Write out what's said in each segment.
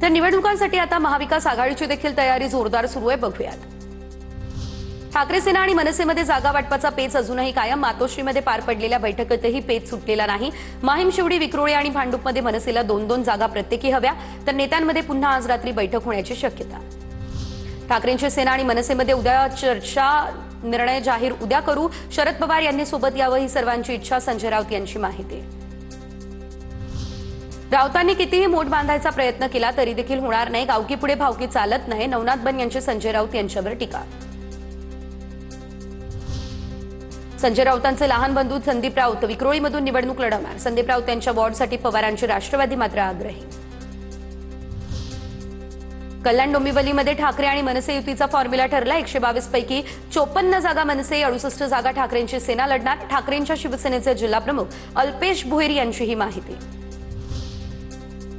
तर निवडणुकांसाठी आता महाविकास आघाडीची देखील तयारी जोरदार सुरू आहे, बघूयात। ठाकरे सेना आणि मनसेमध्ये जागा वाटपाचा पेच अजूनही कायम। मातोश्रीमध्ये पार पडलेल्या बैठकीतही पेच सुटलेला नाही। माहीम, शिवडी, विक्रोळी आणि भांडूपमध्ये मनसेला 2-2 जागा प्रत्येकी हव्या, तर नेत्यांमध्ये पुन्हा आज रात्री बैठक होण्याची शक्यता। ठाकरेंची सेना आणि मनसेमध्ये उद्या चर्चा, निर्णय जाहीर उद्या करू। शरद पवार यांनी सोबत यावं ही सर्वांची इच्छा, संजय राऊत यांची माहिती। राऊतांनी कितीही मोठ बांधायचा प्रयत्न केला तरी देखील होणार नाही। गावकी पुढे भावकी चालत नाही, नवनाथ बन यांची संजय राऊत यांच्यावर टीका। संजय राऊतांचे लहान बंधू संदीप राऊत विक्रोळीमधून निवडणूक लढवणार। संदीप राऊत यांच्या वॉर्डसाठी पवारांची राष्ट्रवादी मात्र आग्रही। कल्याण डोंबिवलीमध्ये ठाकरे आणि मनसे युतीचा फॉर्म्युला ठरला। 122 पैकी 54 जागा मनसे, 68 जागा ठाकरेंची सेना लढणार। ठाकरेंच्या शिवसेनेचे जिल्हा प्रमुख अल्पेश भोईर यांची ही माहिती।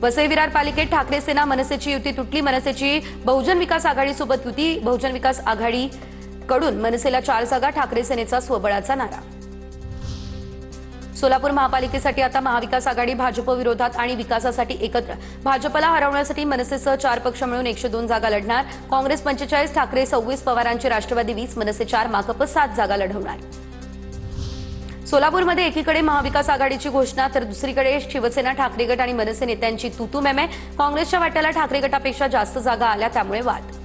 वसई विरार पालिकेत ठाकरे सेना मनसेची युती तुटली। मनसेची बहुजन विकास आघाडीसोबत युती, बहुजन विकास आघाडीकडून मनसेला 4 जागा, ठाकरे सेनेचा स्वबळाचा नारा। सोलापूर महापालिकेसाठी आता महाविकास आघाडी भाजप विरोधात आणि विकासासाठी एकत्र। भाजपला हरवण्यासाठी मनसेसह 4 पक्ष मिळून 102 जागा लढणार। काँग्रेस 45, ठाकरे 26, पवारांची राष्ट्रवादी 20, मनसे 4, माकप 7 जागा लढवणार। सोलापूरमध्ये एकीकडे महाविकास आघाडीची घोषणा, तर दुसरीकडे शिवसेना, ठाकरे गट आणि मनसे नेत्यांची तूतूमेमे। काँग्रेसच्या वाट्याला ठाकरे गटापेक्षा जास्त जागा आल्या, त्यामुळे वाद।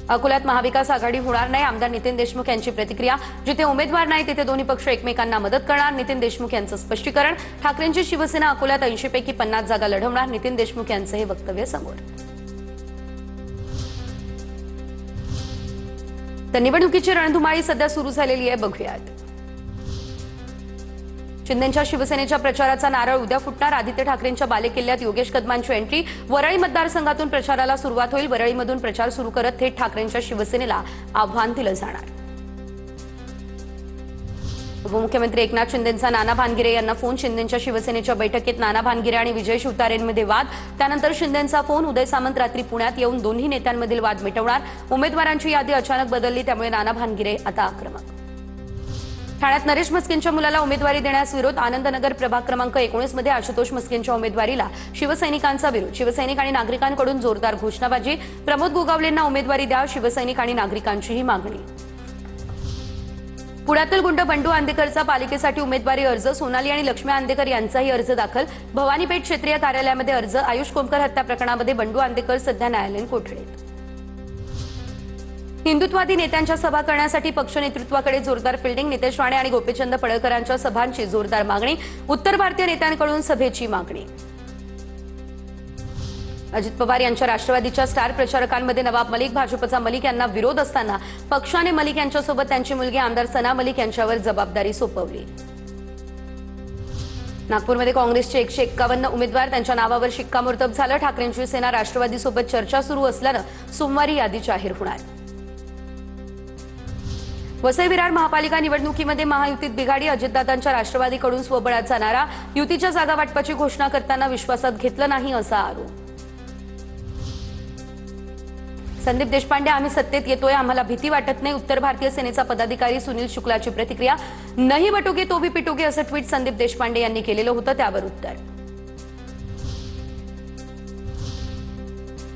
अकोल्यात महाविकास आघाडी होणार नाही, आमदार नितीन देशमुख यांची प्रतिक्रिया। जिथे उमेदवार नाही तिथे दोन्ही पक्ष एकमेकांना मदत करणार, नितीन देशमुख यांचं स्पष्टीकरण। ठाकरेंची शिवसेना अकोल्यात 80 पैकी 50 जागा लढवणार, नितीन देशमुख यांचं हे वक्तव्य समोर। तर निवडणुकीची रणधुमाळी सध्या सुरू झालेली आहे, बघूयात। शिंदेंच्या शिवसेनेच्या प्रचाराचा नारळ उद्या फुटणार। आदित्य ठाकरेंच्या बालेकिल्ल्यात योगेश कदमांची एंट्री। वरळी मतदारसंघातून प्रचाराला सुरुवात होईल। वरळीमधून प्रचार सुरू करत थेट ठाकरेंच्या शिवसेनेला आव्हान दिलं जाणार। उपमुख्यमंत्री एकनाथ शिंदेंचा नाना भानगिरे यांना फोन। शिंदेंच्या शिवसेनेच्या बैठकीत नाना भानगिरे आणि विजय शिवतारेंमध्ये वाद। त्यानंतर शिंदेंचा फोन। उदय सामंत रात्री पुण्यात येऊन दोन्ही नेत्यांमधील वाद मिटवणार। उमेदवारांची यादी अचानक बदलली, त्यामुळे नाना भानगिरे आता आक्रमक। ठाण्यात नरेश म्हस्केंच्या मुलाला उमेदवारी देण्यास विरोध। आनंदनगर प्रभाग क्रमांक 19 मध्ये आशुतोष म्हस्केंच्या उमेदवारीला शिवसैनिकांचा विरोध। शिवसैनिक आणि नागरिकांकडून जोरदार घोषणाबाजी। प्रमोद गोगावलेंना उमेदवारी द्या, शिवसैनिक आणि नागरिकांची ही मागणी। पुण्यातील गुंड बंडू आंदेकरचा पालिकेसाठी उमेदवारी अर्ज। सोनाली आणि लक्ष्मी आंदेकर यांचाही अर्ज दाखल। भवानीपेठ क्षेत्रीय कार्यालयामध्ये अर्ज। आयुष कोमकर हत्या प्रकरणामध्ये बंडू आंदेकर सध्या न्यायालयीन कोठडीत। हिंदुत्ववादी नेत्यांच्या सभा करण्यासाठी पक्ष नेतृत्वाकडे जोरदार फिल्डिंग। नितेश राणे आणि गोपीचंद पडळकरांच्या सभांची जोरदार मागणी। उत्तर भारतीय नेत्यांकडून सभेची मागणी। अजित पवार यांच्या राष्ट्रवादीच्या स्टार प्रचारकांमध्ये नवाब मलिक, भाजपचा मलिक यांना विरोध असताना पक्षाने मलिक यांच्यासोबत त्यांची मुलगी आमदार सना मलिक यांच्यावर जबाबदारी सोपवली। नागपूरमध्ये काँग्रेसचे 151 उमेदवार, त्यांच्या नावावर शिक्कामोर्तब झालं। ठाकरेंची सेना राष्ट्रवादीसोबत चर्चा सुरू असल्यानं सोमवारी यादी जाहीर होणार। वसई विरार महापालिका निवडणुकीमध्ये महायुतीत बिघाडी। अजितदादांच्या राष्ट्रवादीकडून स्वबळाचा नारा। युतीच्या जागा वाटपाची घोषणा करताना विश्वासात घेतलं नाही, असा आरोप। संदीप देशपांडे, आम्ही सत्तेत येतोय, आम्हाला भीती वाटत नाही। उत्तर भारतीय सेनेचा पदाधिकारी सुनील शुक्लाची प्रतिक्रिया। नहीं बटोगे तो भी पिटोगे, असं ट्विट संदीप देशपांडे यांनी केलेलं होतं, त्यावर उत्तर।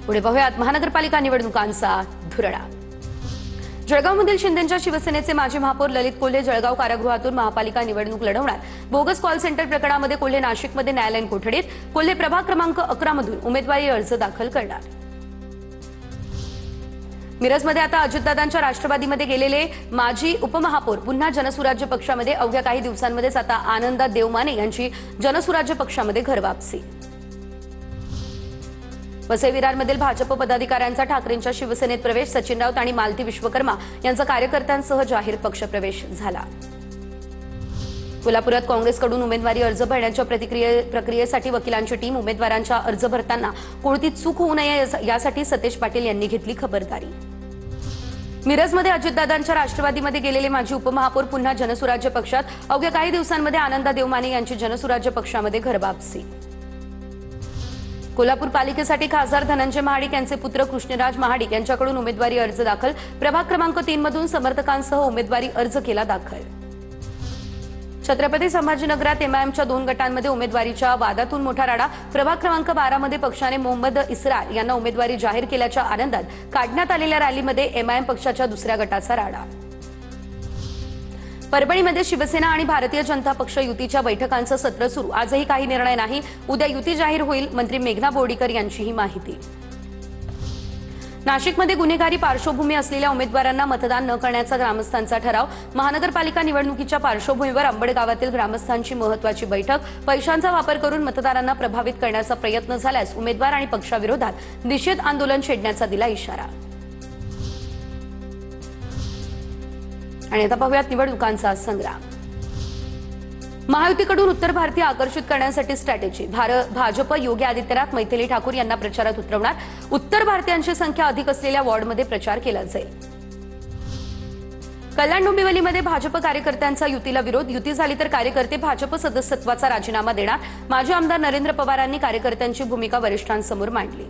पुढे पाहूयात महानगरपालिका निवडणुकांचा धुरळा। जळगावमधील शिंदेंच्या शिवसेनेचे माजी महापौर ललित कोल्हे जळगाव कारागृहातून महापालिका निवडणूक लढवणार। बोगस कॉल सेंटर प्रकरणामध्ये कोल्हे नाशिकमध्ये न्यायालयीन कोठडीत। कोल्हे प्रभाग क्रमांक 11 मधून उमेदवारी अर्ज दाखल करणार। मिरजमध्ये आता अजितदादांच्या राष्ट्रवादीमध्ये गेलेले माजी उपमहापौर पुन्हा जनसुराज्य पक्षामध्ये। अवघ्या काही दिवसांमध्येच आता आनंदा देवमाने यांची जनसुराज्य पक्षामध्ये घरवापसी। वसई विरारमधील भाजप पदाधिकाऱ्यांचा ठाकरेंच्या शिवसेनेत प्रवेश। सचिन राऊत आणि मालती विश्वकर्मा यांचा कार्यकर्त्यांसह जाहीर पक्षप्रवेश झाला। कोल्हापुरात काँग्रेसकडून उमेदवारी अर्ज भरण्याच्या प्रक्रियेसाठी वकिलांची टीम। उमेदवारांच्या अर्ज भरताना कोणती चूक होऊ नये यासाठी सतेज पाटील यांनी घेतली खबरदारी। मिरजमध्ये अजितदादांच्या राष्ट्रवादीमध्ये गेलेले माजी उपमहापौर पुन्हा जनसुराज्य पक्षात। अवघ्या काही दिवसांमध्ये आनंदा देवमाने यांची जनसुराज्य पक्षामध्ये घरवापसी। कोल्हापूर पालिकेसाठी खासदार धनंजय महाडिक यांचे पुत्र कृष्णराज महाडिक यांच्याकडून उमेदवारी अर्ज दाखल। प्रभाग क्रमांक 3 मधून समर्थकांसह उमेदवारी अर्ज केला दाखल। छत्रपती संभाजीनगरात एमआयएमच्या 2 गटांमध्ये उमेदवारीच्या वादातून मोठा राडा। प्रभाग क्रमांक 12 मध्ये पक्षाने मोहम्मद इसरार यांना उमेदवारी जाहीर केल्याच्या आनंदात काढण्यात आलेल्या रॅलीमध्ये एमआयएम पक्षाच्या दुसऱ्या गटाचा राडा। परभणीमध्ये शिवसेना आणि भारतीय जनता पक्ष युतीच्या बैठकांचं सत्र सुरू। आजही काही निर्णय नाही, उद्या युती जाहीर होईल, मंत्री मेघना बोर्डीकर यांची ही माहिती। नाशिकमध्ये गुन्हेगारी पार्श्वभूमी असलेल्या उमेदवारांना मतदान न करण्याचा ग्रामस्थांचा ठराव। महानगरपालिका निवडणुकीच्या पार्श्वभूमीवर अंबड गावातील ग्रामस्थांची महत्त्वाची बैठक। पैशांचा वापर करून मतदारांना प्रभावित करण्याचा प्रयत्न झाल्यास उमेदवार आणि पक्षाविरोधात निषेध आंदोलन छेडण्याचा दिला इशारा। आणि आता पाहूयात निवडणुकांचा संग्राम। महायुतीकडून उत्तर भारतीय आकर्षित करण्यासाठी स्ट्रॅटेजी। भाजप योगी आदित्यनाथ मैथिली ठाकूर यांना प्रचारात उतरवणार। उत्तर भारतीयांची संख्या अधिक असलेल्या वॉर्डमध्ये प्रचार केला जाईल। कल्याण डोंबिवलीमध्ये भाजप कार्यकर्त्यांचा युतीला विरोध। युती झाली तर कार्यकर्ते भाजप सदस्यत्वाचा राजीनामा देणार। माजी आमदार नरेंद्र पवारांनी कार्यकर्त्यांची भूमिका वरिष्ठांसमोर मांडली।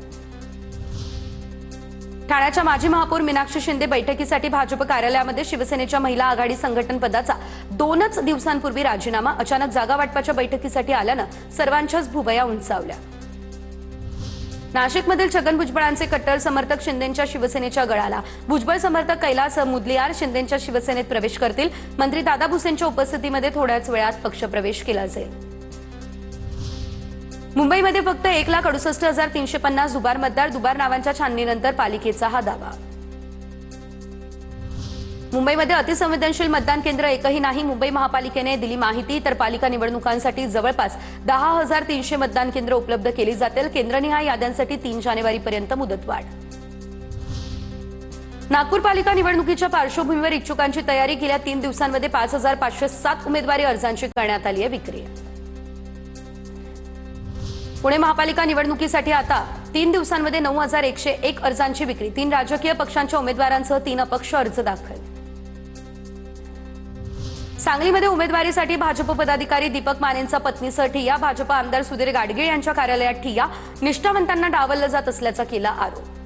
ठाण्याच्या माजी महापौर मीनाक्षी शिंदे बैठकीसाठी भाजप कार्यालयामध्ये शिवसेनेच्या महिला आघाडी संघटन पदाचा 2च दिवसांपूर्वी राजीनामा। अचानक जागा वाटपाच्या बैठकीसाठी आल्यानं सर्वांच्याच भुवया उंचावल्या। नाशिकमधील छगन भुजबळांचे कट्टर समर्थक शिंदेंच्या शिवसेनेच्या गळाला। भुजबळ समर्थक कैलास मुदलियार शिंदेंच्या शिवसेनेत प्रवेश करतील। मंत्री दादा भुसेंच्या उपस्थितीमध्ये थोड्याच वेळात पक्षप्रवेश केला जाईल। मुंबईमध्ये फक्त 1,68,350 दुबार मतदार। दुबार नावांच्या छाननीनंतर पालिकेचा हा दावा। मुंबईमध्ये अतिसंवेदनशील मतदान केंद्र एकही नाही, मुंबई महापालिकेने दिली माहिती। तर पालिका निवडणुकांसाठी जवळपास 10,300 मतदान केंद्र उपलब्ध केली जातील। केंद्रनिहाय याद्यांसाठी 3 जानेवारीपर्यंत मुदतवाढ। नागपूर पालिका निवडणुकीच्या पार्श्वभूमीवर इच्छुकांची तयारी। गेल्या 3 दिवसांमध्ये 5,507 उमेदवारी अर्जांची करण्यात आली आहे विक्री। पुणे महापालिका निवडणुकीसाठी आता 3 दिवसांमध्ये 9,101 अर्जांची विक्री। 3 राजकीय पक्षांच्या उमेदवारांसह 3 अपक्ष अर्ज दाखल। सांगलीमध्ये उमेदवारीसाठी भाजप पदाधिकारी दीपक मानेंचा पत्नीसह ठिय्या। भाजप आमदार सुधीर गाडगीळ यांच्या कार्यालयात ठिय्या। निष्ठावंतांना डावललं जात असल्याचा केला आरोप।